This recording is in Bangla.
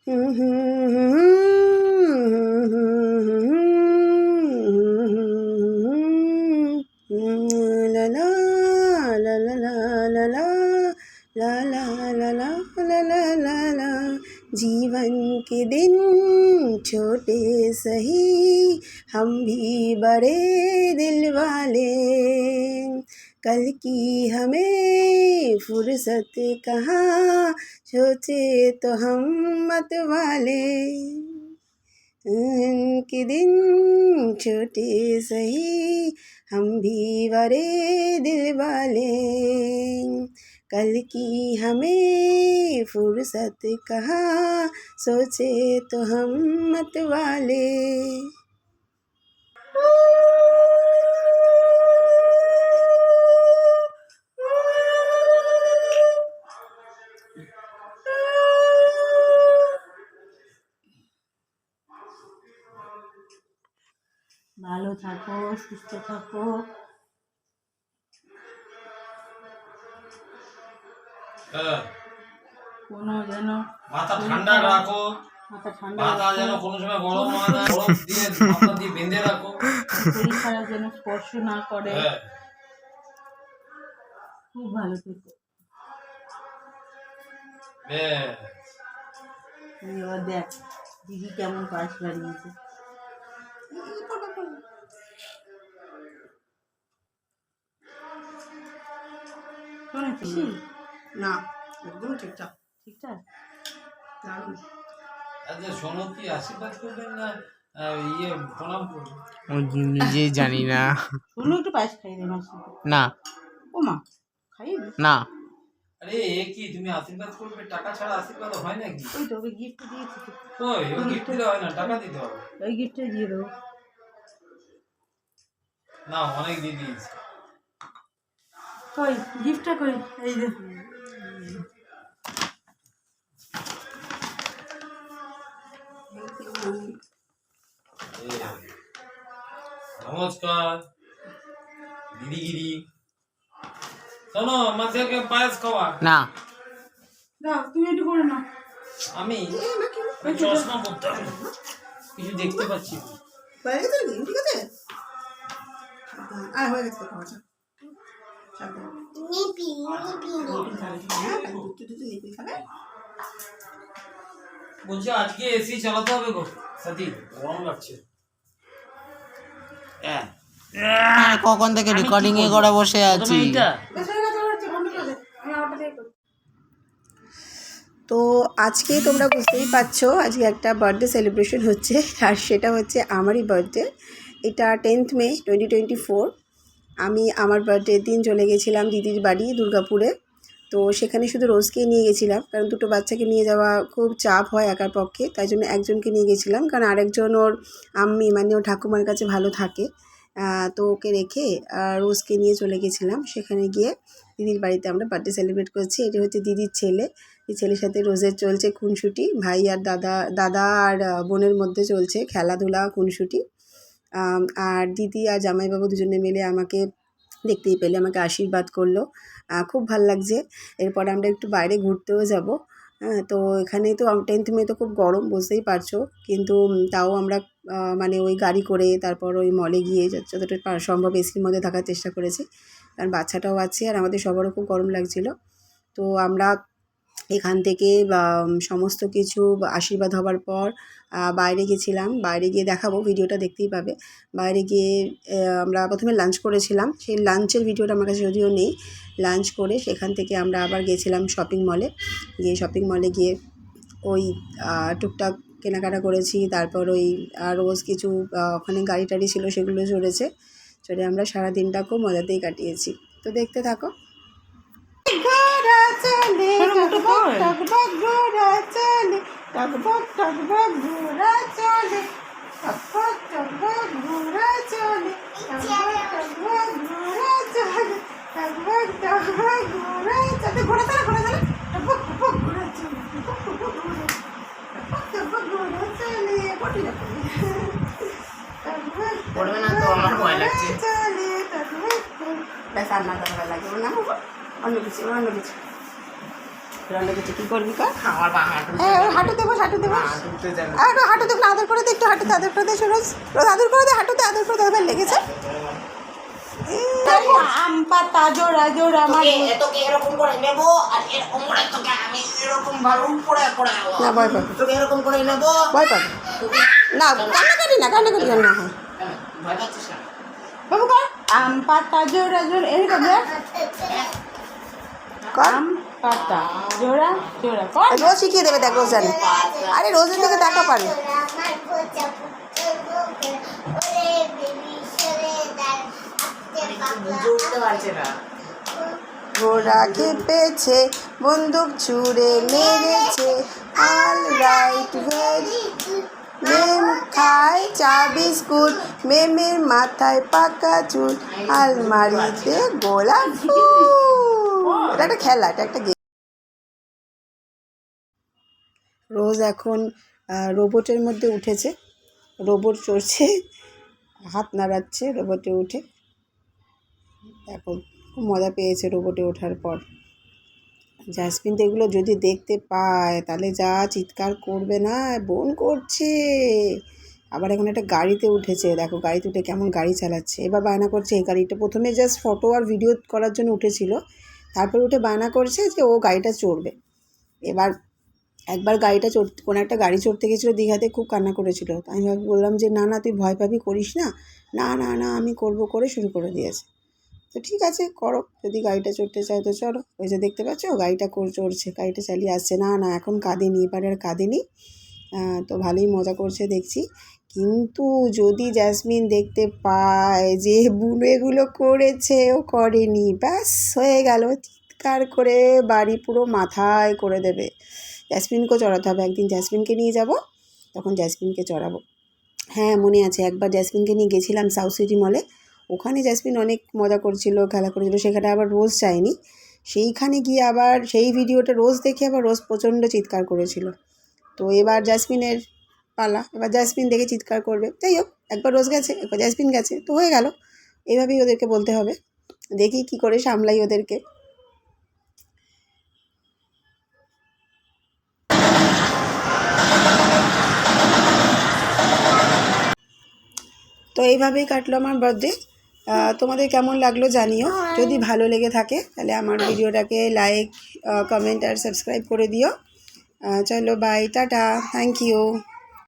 লা লা লা লা লা লা ला ला ला ला ला ला ला ला। जीवन के दिन छोटे सही हम भी बड़े दिल वाले, कल की हमें फुर्सत कहाँ, सोचे तो हम मत वाले। के दिन छोटे सही हम भी बड़े दिल वाले, कल की हमें फुर्सत कहाँ, सोचे तो हम मत वाले। ভালো থাকো, সুস্থ থাকো। কোনো যেন মাথা ঠান্ডা রাখো, মাথা যেন কোনো সময় গরম না হয়, বরফ দিয়ে মাথা দিয়ে বেঁধে রাখো, শরীর খারাপ যেন স্পর্শ না করে। খুব ভালো থেকো। এবার দেখ দিদি কেমন পাশ বাড়িয়েছে। না একদম ঠিকঠাক ঠিকঠাক। আচ্ছা শোনো, কি আশীর্বাদ করবেন না ইয়ে প্রণাম করবেন? নিজেই জানি না। শোনো একটু পায়েস খাইয়ে দে মাসি। না ও মা খাইয়ে দে না। আরে এ কি তুমি আশীর্বাদ করবে? টাকা ছাড়া আশীর্বাদ হয় নাকি? ওই তো ওকে গিফট দিয়েছি তো। ওই ও গিফট দিলে হয় না, টাকা দিতে হবে। ওই গিফটটা দিয়ে দেবো। না অনেক দিয়ে দিয়েছি। কই গিফটটা কই? এই যে নমস্কার দিদিগিরি। শোনো মাঝে পায়েস খাওয়া। না দাও তুমি একটু করে নাও। আমি চশমা পরতে হবে, কিছু দেখতে পাচ্ছি না। হয়ে গেছে নাকি? ঠিক আছে আর হয়ে গেছে খাওয়াটা। বলছি আজকে এসি চালাতে হবে গো সাথী, গরম লাগছে। কখন থেকে রেকর্ডিং এ করে বসে আছি। তো আজকে তোমরা বুঝতেই পারছো আজকে একটা বার্থডে সেলিব্রেশন হচ্ছে, আর সেটা হচ্ছে আমারই বার্থডে। এটা 10th মে 2024। আমি আমার বার্থডের দিন চলে গেছিলাম দিদির বাড়ি দুর্গাপুরে। তো সেখানে শুধু রোজকেই নিয়ে গেছিলাম, কারণ দুটো বাচ্চাকে নিয়ে যাওয়া খুব চাপ হয় একার পক্ষে, তাই জন্য একজনকে নিয়ে গেছিলাম, কারণ আরেকজন ওর আম্মি মানে ওর ঠাকুমার কাছে ভালো থাকে। তো ওকে রেখে রোজকে নিয়ে চলে গেছিলাম। সেখানে গিয়ে দিদির বাড়িতে আমরা বার্থডে সেলিব্রেট করছি। এটা হচ্ছে দিদির ছেলে, এই ছেলের সাথে রোজের চলছে খুনসুটি। ভাই আর দাদা আর বোনের মধ্যে চলছে খেলাধুলা খুনসুটি। আর দিদি আর জামাইবাবু দুজনে মিলে আমাকে দেখতেই পেলে আমাকে আশীর্বাদ করলো। খুব ভাল লাগছে। এরপর আমরা একটু বাইরে ঘুরতেও যাব। তো এখানে তো 10th মে তো খুব গরম বুঝতেই পারছো, কিন্তু তাও আমরা মানে ওই গাড়ি করে তারপর ওই মলে গিয়ে যতটা সম্ভব এসির মধ্যে থাকার চেষ্টা করেছি, কারণ বাচ্চাটাও আছে আর আমাদের সবারও খুব গরম লাগছিল। তো আমরা এখান থেকে সমস্ত কিছু আশীর্বাদ হবার পর বাইরে গেছিলাম। বাইরে গিয়ে দেখাবো, ভিডিওটা দেখতেই পাবে। বাইরে গিয়ে আমরা প্রথমে লাঞ্চ করেছিলাম, সেই লাঞ্চের ভিডিওটা আমার কাছে যদিও নেই। লাঞ্চ করে সেখান থেকে আমরা আবার গেছিলাম শপিং মলে। শপিং মলে গিয়ে ওই টুকটাক কেনাকাটা করেছি। তারপর ওই রোজ কিছু ওখানে গাড়ি টাড়ি ছিল সেগুলো চড়ে আমরা সারা দিনটা খুব মজাতেই কাটিয়েছি। তো দেখতে থাকো। ঘোড়া চলে টকবক টকবক ঘোড়া চলে, টকবক টকবক ঘোড়া চলে, টকবক টকবক ঘোড়া চলে, টকবক টকবক ঘোড়া চলে, টকবক টকবক ঘোড়া চলে। ঘোড়া চলে টকবক টকবক ঘোড়া চলে, টকবক টকবক ঘোড়া, টকবক টকবক ঘোড়া চলে। পড়বি না পড়বে না তো, আমার ভয় লাগছে। চলে টকবক ব্যাস আর না দরকার লাগে না, অন্য কিছু কী করবি? আমার হাঁটুতে বসে হাঁটুতে বস আর একটু হাঁটুতে আদর করে দে, একটু হাঁটুতে আদর করে দে রোজ, রোজ আদর করে দে, হাঁটুতে আদর করে দে, এবার লেগেছে। আম পাতা জোড়া জোড়া মারি তোকে এরকম করে নেবো আর এরকম করে তোকে আমি এরকম ভালো করে করে না, ভয় পাবে, তোকে এরকম করে নেবো। ভয় পাবে না, কান্নাকাটি না, কান্নাকাটি যেন না হয়। ভয় পাচ্ছিস না? বাবু কর আম পাতা জোড়া জোড়া এরকম কর, আম পাতা জোড়া জোড়া কর। রোজ শিখিয়ে দেবে, দেখ রোজ জানে। আরে রোজের দিকে দেখা পারে। বুঝতে পারছে না। ঘোড়া খেপেছে, বন্দুক ছুঁড়ে মেরেছে, অল রাইট ভেরি মেম খায় চা বিস্কুট, মেমের মাথায় পাকা চুল, আলমারিতে গোলাপ ফুল। এটা একটা খেলা, এটা একটা গেম। রোজ এখন রোবটের মধ্যে উঠেছে, রোবট চড়ছে, হাত নাড়াচ্ছে রোবটে উঠে। এখন খুব মজা পেয়েছে রোবটে ওঠার পর। জাসমিন তো এগুলো যদি দেখতে পায় তাহলে যা চিৎকার করবে না, বোন করছে। আবার এখন একটা গাড়িতে উঠেছে, দেখো গাড়িতে উঠে কেমন গাড়ি চালাচ্ছে। এবার বায়না করছে এই গাড়িটা, প্রথমে জাস্ট ফটো আর ভিডিও করার জন্য উঠেছিল, তারপরে উঠে বায়না করছে যে ও গাড়িটা চড়বে। এবার একবার গাড়িটা কোনো একটা গাড়ি চড়তে গেছিলো দীঘাতে, খুব কান্না করেছিল। আমি বললাম যে না না তুই ভয় পাবি, করিস না, না না না আমি করবো, করে শুরু করে দিয়েছে। তো ঠিক আছে করো, যদি গাড়িটা চড়তে চাও তো চলো। ওই যে দেখতে পাচ্ছ গাড়িটা চড়ছে, গাড়িটা চালিয়ে আসছে। না না এখন কাঁদেনি, এবারে আর কাঁদেনি, তো ভালোই মজা করছে দেখছি। কিন্তু যদি জাসমিন দেখতে পায় যে বুনো এগুলো করেছে, ও করেনি, ব্যাস হয়ে গেল, চিৎকার করে বাড়ি পুরো মাথায় করে দেবে। জাসমিনকেও চড়াতে হবে, একদিন জাসমিনকে নিয়ে যাব, তখন জাসমিনকে চড়াবো। হ্যাঁ মনে আছে, একবার জাসমিনকে নিয়ে গেছিলাম সাউথ সিটি মলে, ওখানে জাসমিন অনেক মজা করছিল, খেলা করেছিল, সেখানে আবার রোজ যায়নি। সেইখানে গিয়ে আবার সেই ভিডিওটা রোজ দেখে আবার রোজ প্রচণ্ড চিৎকার করেছিল। তো এবার জাসমিনের পালা, এবার জাসমিন দেখে চিৎকার করবে। যাই হোক, একবার রোজ গেছে, একবার জাসমিন গেছে, তো হয়ে গেল। এইভাবেই ওদেরকে বলতে হবে, দেখি কি করে সামলাই ওদেরকে। তো এইভাবেই কাটলো আমার বার্থডে। তোমাদের কেমন লাগলো জানিও, যদি ভালো লেগে থাকে তাহলে আমার ভিডিওটাকে লাইক, কমেন্ট আর সাবস্ক্রাইব করে দিও। চলো বাই, টাটা, থ্যাংক ইউ।